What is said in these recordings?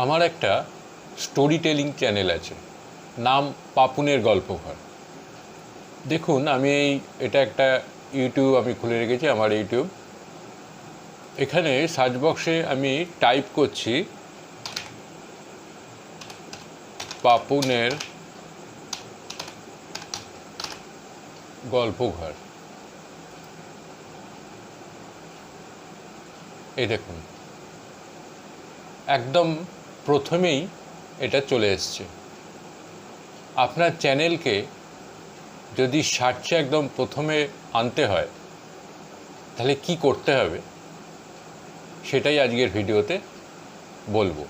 আমার একটা story telling channel আছে, নাম পাপুনের গল্পঘর। দেখুন, এটা একটা ইউটিউব আমি খুলে রেখেছি, আমার ইউটিউব। এখানে সার্চ বক্সে আমি টাইপ করছি পাপুনের গল্পঘর। এই দেখুন, একদম প্রথমেই এটা চলে এসছে। আপনার চ্যানেলকে যদি সার্চে একদম প্রথমে আনতে হয় তাহলে কি করতে হবে সেটাই আজকের ভিডিওতে বলবো।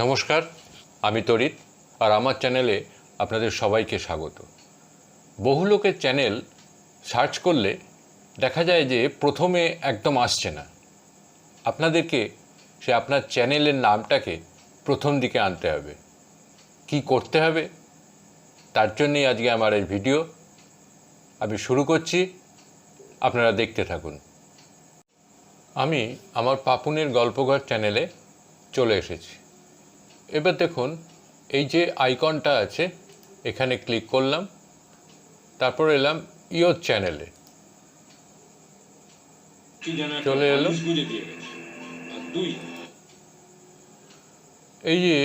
নমস্কার, আমি তরিত, আর আমার চ্যানেলে আপনাদের সবাইকে স্বাগত। বহু লোকের চ্যানেল সার্চ করলে দেখা যায় যে প্রথমে একদম আসছে না। আপনাদেরকে আপনার চ্যানেলের নামটাকে প্রথম দিকে আনতে হবে। কি করতে হবে তার জন্যই আজকে আমার এই ভিডিও। আমি শুরু করছি, আপনারা দেখতে থাকুন। আমি আমার পাপুনের গল্পঘর চ্যানেলে চলে এসেছি। এবার দেখুন, এই যে আইকনটা আছে এখানে ক্লিক করলাম, তারপর এলাম ইয়োর চ্যানেলে, চলে এলো। এই যে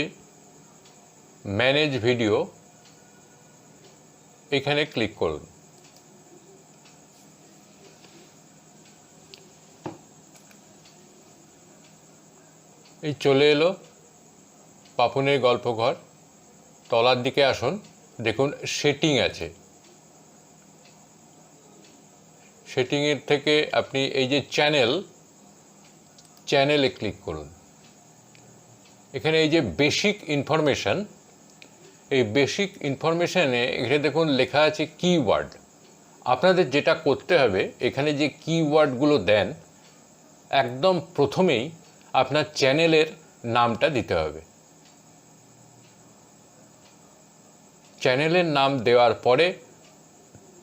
ম্যানেজ ভিডিও, এখানে ক্লিক করুন। এই চলে এলো পাপুনের গল্পঘর। তলার দিকে আসুন, দেখুন সেটিং আছে। সেটিংয়ের থেকে আপনি এই যে চ্যানেলে ক্লিক করুন। এখানে এই যে বেসিক ইনফরমেশান, এই বেসিক ইনফরমেশানে এখানে দেখুন লেখা আছে কিওয়ার্ড। আপনাদের যেটা করতে হবে, এখানে যে কিওয়ার্ডগুলো দেন একদম প্রথমেই আপনার চ্যানেলের নামটা দিতে হবে। চ্যানেলের নাম দেওয়ার পরে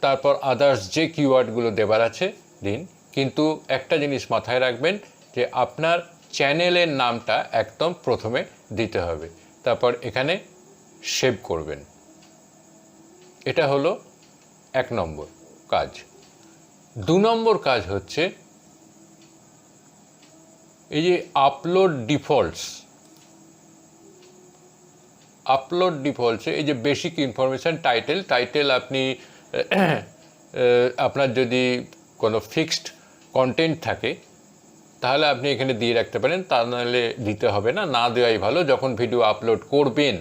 তারপর আদার্স যে কিওয়ার্ডগুলো দেবার আছে দিন, কিন্তু একটা জিনিস মাথায় রাখবেন যে আপনার চ্যানেলের নামটা একদম প্রথমে দিতে হবে, তারপর এখানে সেভ করবেন। এটা হলো 1 নম্বর কাজ। 2 নম্বর কাজ হচ্ছে এই যে আপলোড ডিফল্টসে এই যে বেসিক ইনফরমেশান টাইটেল আপনি আপনার যদি কোনো ফিক্সড কন্টেন্ট থাকে তাহলে আপনি এখানে দিয়ে রাখতে পারেন, তা নাহলে দিতে হবে না, না দেওয়াই ভালো। যখন ভিডিও আপলোড করবেন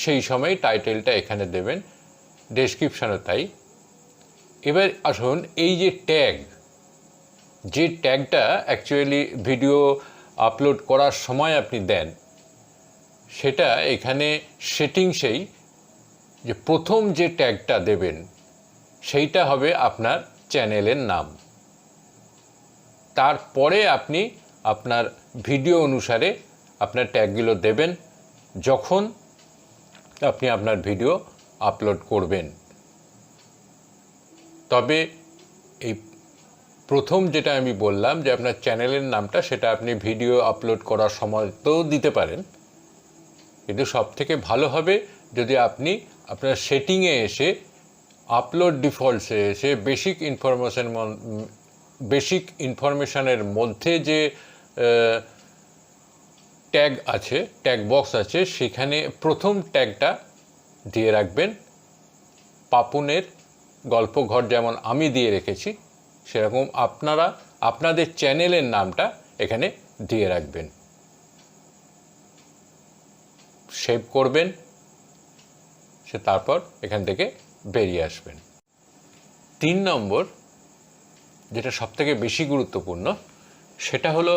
সেই সময় টাইটেলটা এখানে দেবেন, ডেসক্রিপশানও তাই। এবার আসুন, এই যে ট্যাগটা অ্যাকচুয়ালি ভিডিও আপলোড করার সময় আপনি দেন, সেটা এখানে সেটিংসেই যে প্রথম যে ট্যাগটা দেবেন সেইটা হবে আপনার চ্যানেলের নাম। তারপরে আপনি আপনার ভিডিও অনুসারে আপনার ট্যাগগুলো দেবেন যখন আপনি আপনার ভিডিও আপলোড করবেন। তবে এই প্রথম যেটা আমি বললাম যে আপনার চ্যানেলের নামটা, সেটা আপনি ভিডিও আপলোড করার সময় তো দিতে পারেন, কিন্তু সবথেকে ভালো হবে যদি আপনি আপনার সেটিংয়ে এসে আপলোড ডিফল্টসে এসে বেসিক ইনফরমেশানের মধ্যে যে ট্যাগ বক্স আছে সেখানে প্রথম ট্যাগটা দিয়ে রাখবেন পাপুনের গল্পঘর। যেমন আমি দিয়ে রেখেছি সেরকম আপনারা আপনাদের চ্যানেলের নামটা এখানে দিয়ে রাখবেন, সেভ করবেন, তারপর এখান থেকে বেরিয়ে আসবেন। 3 নম্বর, যেটা সবথেকে বেশি গুরুত্বপূর্ণ, সেটা হলো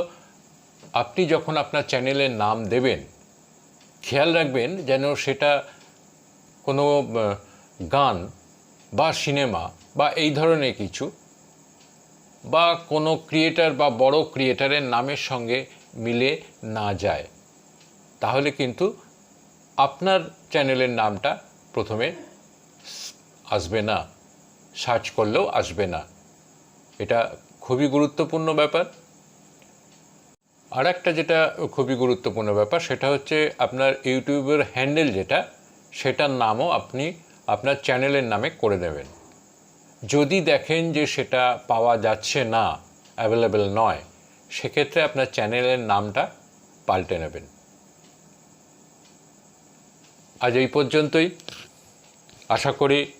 আপনি যখন আপনার চ্যানেলের নাম দেবেন খেয়াল রাখবেন যেন সেটা কোনো গান বা সিনেমা বা এই ধরনের কিছু বা কোনো ক্রিয়েটার বা বড় ক্রিয়েটারের নামের সঙ্গে মিলে না যায়, তাহলে কিন্তু আপনার চ্যানেলের নামটা প্রথমে আসবে না, সার্চ করলেও আসবে না। এটা খুবই গুরুত্বপূর্ণ ব্যাপার। আর একটা যেটা খুবই গুরুত্বপূর্ণ ব্যাপার সেটা হচ্ছে আপনার ইউটিউবের হ্যান্ডেল যেটা, সেটার নামও আপনি আপনার চ্যানেলের নামে করে দেবেন। যদি দেখেন যে সেটা পাওয়া যাচ্ছে না, অ্যাভেলেবেল নয়, সেক্ষেত্রে আপনার চ্যানেলের নামটা পাল্টে নেবেন। আজ এই পর্যন্তই। আশা করি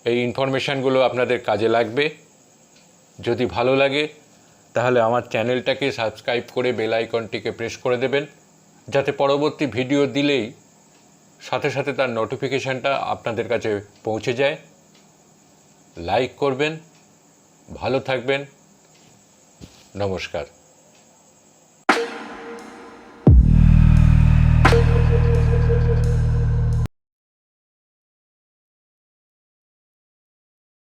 এই ইনফরমেশানগুলো আপনাদের কাজে লাগবে। যদি ভালো লাগে তাহলে আমার চ্যানেলটাকে সাবস্ক্রাইব করে বেল আইকনটিকে প্রেস করে দেবেন, যাতে পরবর্তী ভিডিও দিলেই সাথে সাথে তার নোটিফিকেশানটা আপনাদের কাছে পৌঁছে যায়। লাইক করবেন। ভালো থাকবেন। নমস্কার।